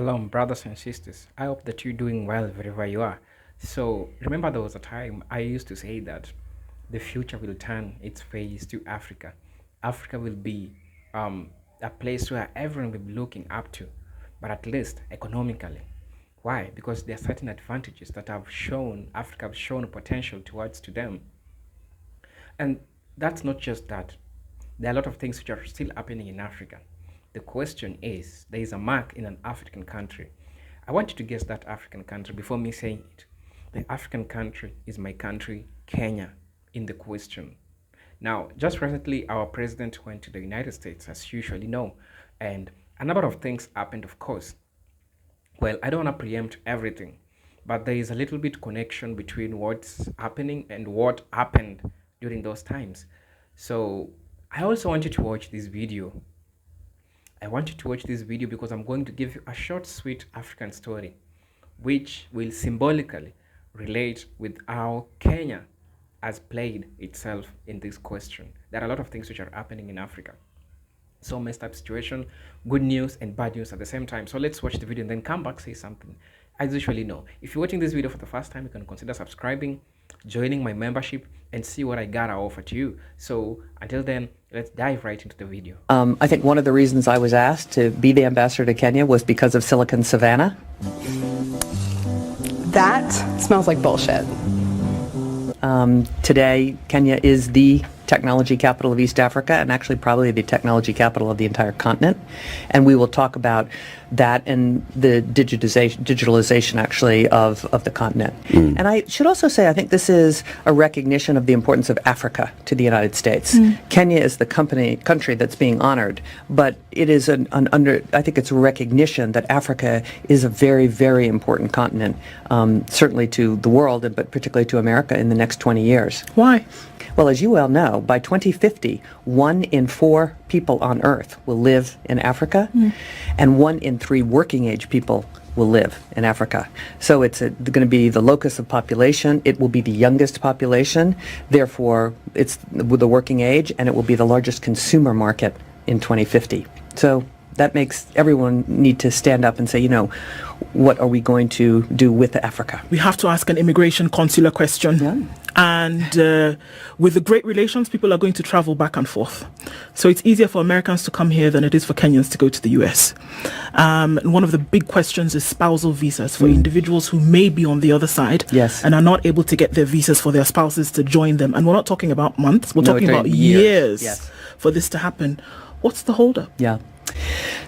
Shalom, brothers and sisters. I hope that you're doing well wherever you are. So, remember, there was a time I used to say that the future will turn its face to Africa. Africa will be a place where everyone will be looking up to, but at least economically. Why? Because there are certain advantages that have shown Africa have shown potential towards to them. And that's not just that. There are a lot of things which are still happening in Africa. The question is, there is a mark in an African country. I want you to guess that African country before me saying it. The African country is my country, Kenya, in the question. Now, just recently, our president went to the United States, as you usually know, and a number of things happened, of course. Well, I don't want to preempt everything, but there is a little bit connection between what's happening and what happened during those times. So I also want you to watch this video. I want you to watch this video because I'm going to give you a short, sweet African story, which will symbolically relate with how Kenya has played itself in this question. There are a lot of things which are happening in Africa. So messed up situation, good news and bad news at the same time. So let's watch the video and then come back, say something. As usually know, if you're watching this video for the first time, you can consider subscribing, joining my membership, and see what I gotta offer to you. So until then, let's dive right into the video. I think one of the reasons I was asked to be the ambassador to Kenya was because of Silicon Savannah. That smells like bullshit. Today, Kenya is the technology capital of East Africa and actually probably the technology capital of the entire continent. And we will talk about that and the digitalization actually of the continent. And I should also say, I think this is a recognition of the importance of Africa to the United States. Kenya is the country that's being honored, but it is I think it's a recognition that Africa is a very, very important continent, certainly to the world, but particularly to America in the next 20 years. Why? Well, as you well know, by 2050, 1 in 4 people on Earth will live in Africa, and 1 in 3 working-age people will live in Africa. So it's going to be the locus of population. It will be the youngest population. Therefore, it's with the working age, and it will be the largest consumer market in 2050. So that makes everyone need to stand up and say, you know, what are we going to do with Africa? We have to ask an immigration consular question. Yeah. And with the great relations, people are going to travel back and forth. So it's easier for Americans to come here than it is for Kenyans to go to the US. And one of the big questions is spousal visas for individuals who may be on the other side and are not able to get their visas for their spouses to join them. And we're not talking about months, we're talking about years for this to happen. What's the holdup? Yeah.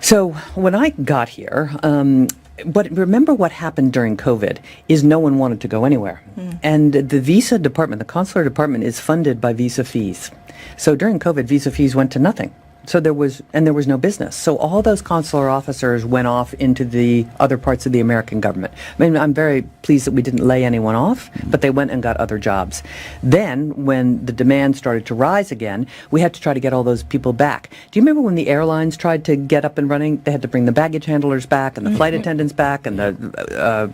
So when I got here, but remember what happened during COVID is no one wanted to go anywhere. And the visa department, the consular department, is funded by visa fees. So during COVID, visa fees went to nothing. So there was no business. So all those consular officers went off into the other parts of the American government. I mean, I'm very pleased that we didn't lay anyone off, but they went and got other jobs. Then, when the demand started to rise again, we had to try to get all those people back. Do you remember when the airlines tried to get up and running? They had to bring the baggage handlers back and the flight attendants back and the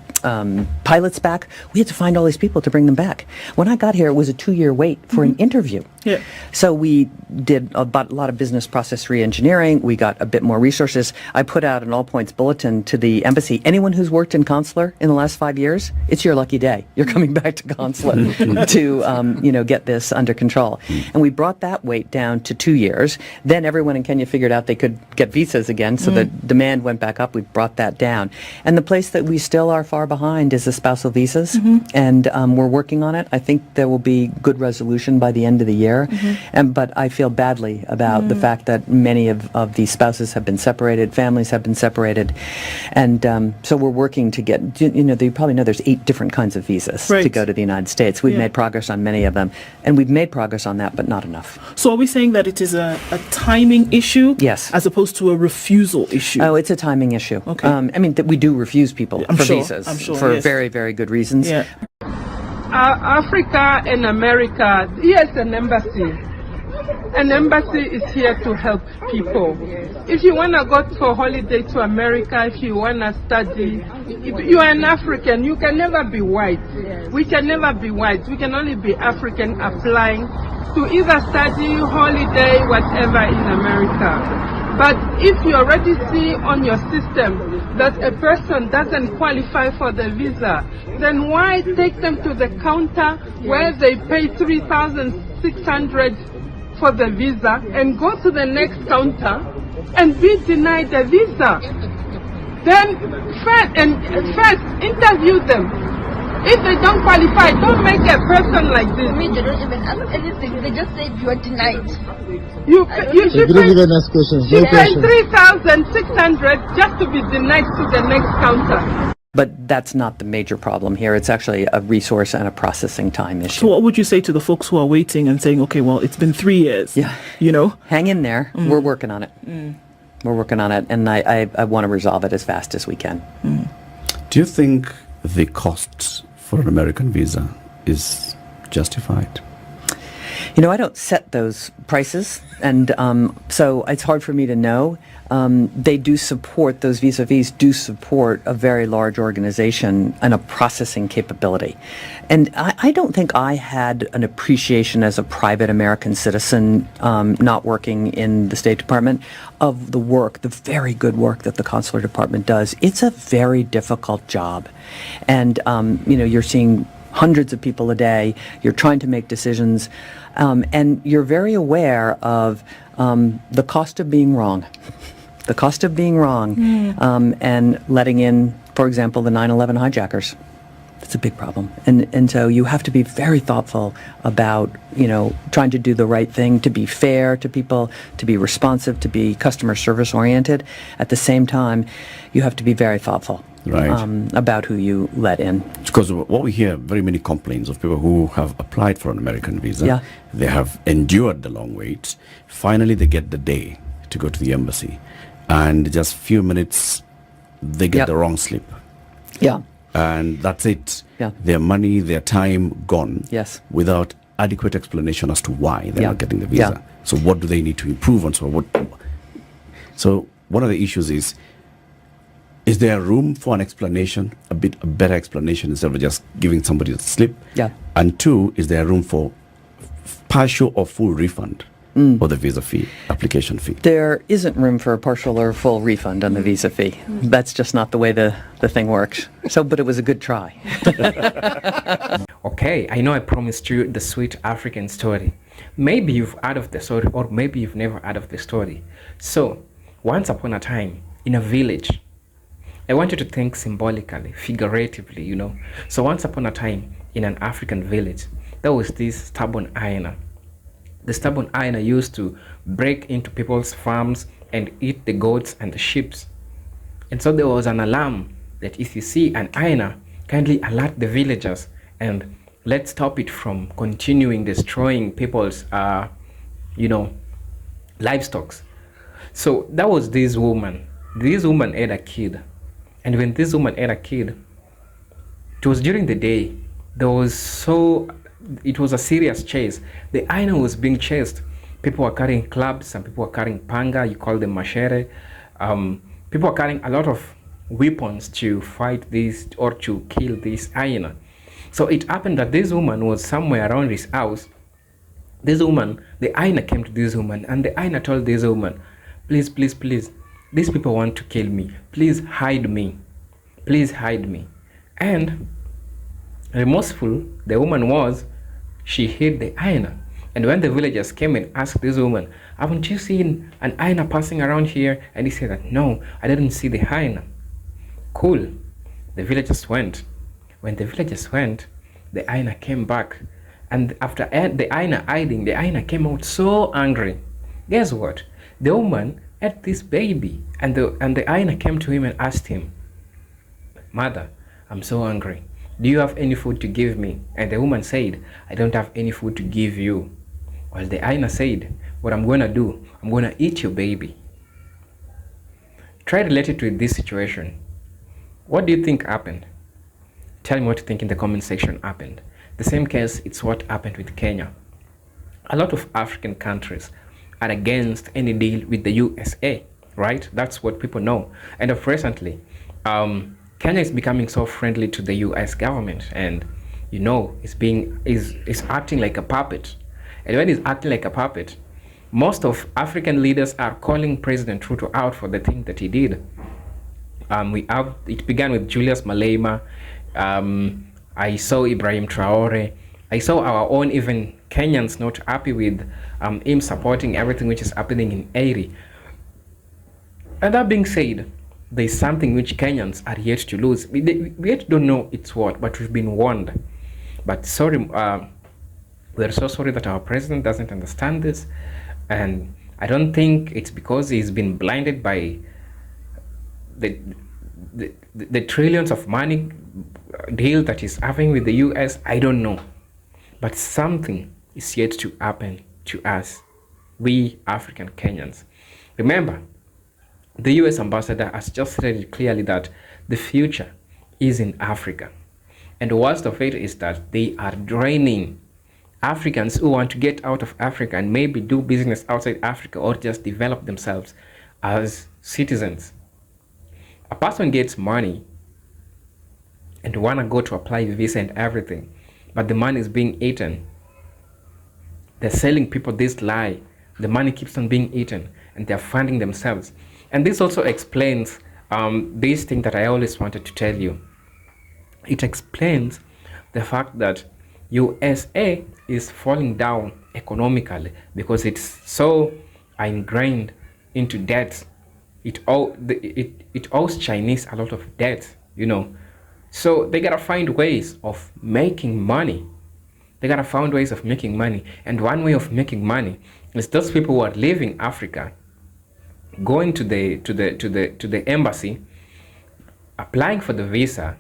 pilots back. We had to find all these people to bring them back. When I got here, it was a 2-year wait for an interview. Yeah. So we did a lot of business process re-engineering. We got a bit more resources. I put out an all-points bulletin to the embassy. Anyone who's worked in consular in the last 5 years, it's your lucky day. You're coming back to consulate to get this under control. And we brought that wait down to 2 years. Then everyone in Kenya figured out they could get visas again, so the demand went back up. We brought that down. And the place that we still are far behind is the spousal visas, and we're working on it. I think there will be good resolution by the end of the year. But I feel badly about the fact that many of these spouses have been separated, families have been separated, and so we're working to get, you probably know there's 8 different kinds of visas to go to the United States. We've made progress on many of them, and we've made progress on that, but not enough. So are we saying that it is a timing issue? Yes. As opposed to a refusal issue? Oh, it's a timing issue. Okay. I mean, we do refuse people for visas for very, very good reasons. Yeah. Africa and America, yes, an embassy. An embassy is here to help people. If you want to go for holiday to America, if you want to study, if you are an African, you can never be white. We can never be white. We can only be African applying to either study, holiday, whatever in America. But if you already see on your system that a person doesn't qualify for the visa, then why take them to the counter where they pay 3,600 for the visa and go to the next counter and be denied the visa? Then first interview them. If they don't qualify, don't make a person like this. Me, they don't even ask anything. They just say you are denied. You should They don't even ask questions. No pay questions. 3,600 just to be denied to the next counter. But that's not the major problem here. It's actually a resource and a processing time issue. So what would you say to the folks who are waiting and saying, okay, well, it's been 3 years. Yeah. You know? Hang in there. We're working on it. We're working on it, and I want to resolve it as fast as we can. Do you think the cost for an American visa is justified? You know, I don't set those prices, and so it's hard for me to know. They do support, those vis-a-vis do support a very large organization and a processing capability. And I don't think I had an appreciation as a private American citizen not working in the State Department of the work, the very good work that the Consular Department does. It's a very difficult job. And, you know, you're seeing hundreds of people a day, you're trying to make decisions, and you're very aware of the cost of being wrong. The cost of being wrong, and letting in, for example, the 9/11 hijackers. It's a big problem. And so you have to be very thoughtful about, you know, trying to do the right thing, to be fair to people, to be responsive, to be customer service oriented. At the same time, you have to be very thoughtful. Right. About who you let in. Because what we hear, very many complaints of people who have applied for an American visa. Yeah. They have endured the long wait. Finally, they get the day to go to the embassy. And just few minutes, they get Yep. the wrong slip. Yeah. And that's it. Yeah. Their money, their time gone. Yes. Without adequate explanation as to why they're Yeah. not getting the visa. Yeah. So what do they need to improve on? So one of the issues is there room for an explanation, a better explanation instead of just giving somebody the slip? Yeah. And two, is there room for partial or full refund of the visa fee, application fee? There isn't room for a partial or full refund on the visa fee. That's just not the way the thing works. So, but it was a good try. Okay, I know I promised you the sweet African story. Maybe you've heard of the story, or maybe you've never heard of the story. So, once upon a time, in a village, I want you to think symbolically, figuratively, you know. So once upon a time, in an African village, there was this stubborn hyena. The stubborn hyena used to break into people's farms and eat the goats and the sheep. And so there was an alarm that if you see an hyena, kindly alert the villagers and let's stop it from continuing destroying people's, livestock. So that was this woman. This woman had a kid. And when this woman had a kid, it was during the day. It was a serious chase. The hyena was being chased. People were carrying clubs, some people were carrying panga, you call them machete. People were carrying a lot of weapons to fight this or to kill this hyena. So it happened that this woman was somewhere around his house. The hyena came to this woman, and the hyena told this woman, please, please, please, these people want to kill me. Please hide me. Please hide me. And remorseful the woman was, she hid the hyena. And when the villagers came and asked this woman, haven't you seen an hyena passing around here? And he said that, no, I didn't see the hyena. Cool. The villagers went. When the villagers went, the hyena came back. And after the hyena hiding, the hyena came out so angry. Guess what? The woman had this baby, and the hyena came to him and asked him, Mother, I'm so hungry. Do you have any food to give me? And the woman said, I don't have any food to give you. Well, the hyena said, what I'm going to do, I'm going to eat your baby. Try relate it with this situation. What do you think happened? Tell me what you think in the comment section happened. The same case, it's what happened with Kenya. A lot of African countries are against any deal with the USA, right? That's what people know. And of recently, Kenya is becoming so friendly to the US government, and is acting like a puppet. And when it's acting like a puppet, Most of African leaders are calling President Ruto out for the thing that he did. It began with Julius Malema. I saw Ibrahim Traore. I saw our own even Kenyans not happy with him supporting everything which is happening in Airi. And that being said, there's something which Kenyans are yet to lose. We yet don't know it's what, but we've been warned. But sorry, we're so sorry that our president doesn't understand this. And I don't think it's because he's been blinded by the trillions of money deal that he's having with the US. I don't know. But something is yet to happen to us, we African Kenyans. Remember, the US ambassador has just said it clearly that the future is in Africa. And the worst of it is that they are draining Africans who want to get out of Africa and maybe do business outside Africa or just develop themselves as citizens. A person gets money and wanna go to apply visa and everything, but the money is being eaten. They're selling people this lie. The money keeps on being eaten and they're funding themselves. And this also explains this thing that I always wanted to tell you. It explains the fact that USA is falling down economically because it's so ingrained into debt. It owes Chinese a lot of debt, you know. So they gotta find ways of making money. They gotta find ways of making money. And one way of making money is those people who are leaving Africa, going to the embassy, applying for the visa,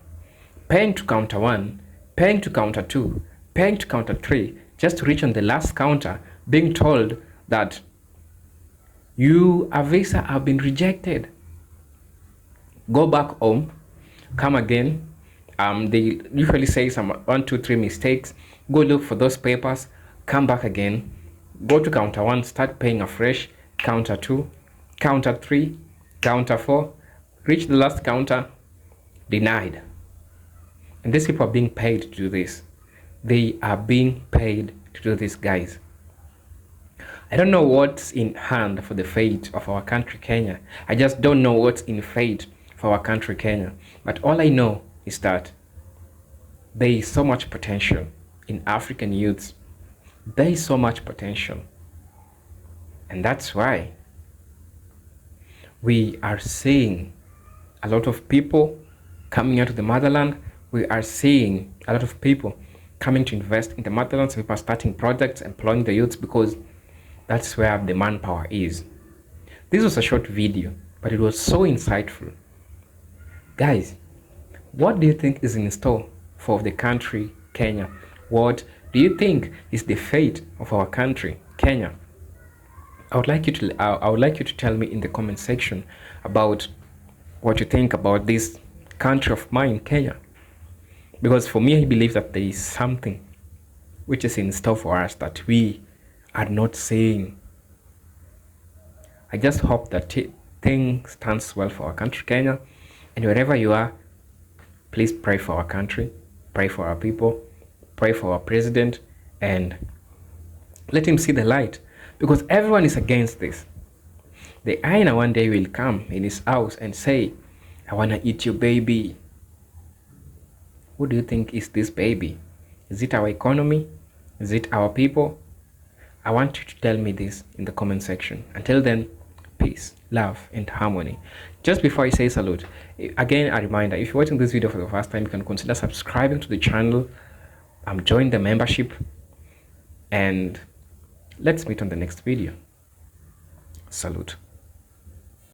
paying to counter 1, paying to counter 2, paying to counter 3, just to reach on the last counter, being told that your visa have been rejected. Go back home, come again. They usually say some 1, 2, 3 mistakes. Go look for those papers, come back again, go to counter 1, start paying afresh, counter 2, counter 3, counter 4, reach the last counter, denied. And these people are being paid to do this. They are being paid to do this, guys. I don't know what's in hand for the fate of our country, Kenya. I just don't know what's in fate for our country, Kenya. But all I know is that there is so much potential in African youths. There is so much potential. And that's why we are seeing a lot of people coming out of the motherland. We are seeing a lot of people coming to invest in the motherland. So people are starting projects, employing the youths, because that's where the manpower is. This was a short video, but it was so insightful. Guys, what do you think is in store for the country, Kenya? What do you think is the fate of our country, Kenya? I would like you to tell me in the comment section about what you think about this country of mine, Kenya. Because for me, I believe that there is something which is in store for us that we are not seeing. I just hope that things stands well for our country, Kenya. And wherever you are, please pray for our country, pray for our people, pray for our president, and let him see the light. Because everyone is against this. The hyena one day will come in his house and say, I want to eat your baby. Who do you think is this baby? Is it our economy? Is it our people? I want you to tell me this in the comment section. Until then, peace, love, and harmony. Just before I say salute, again a reminder, if you're watching this video for the first time, you can consider subscribing to the channel, join the membership, and let's meet on the next video. Salute.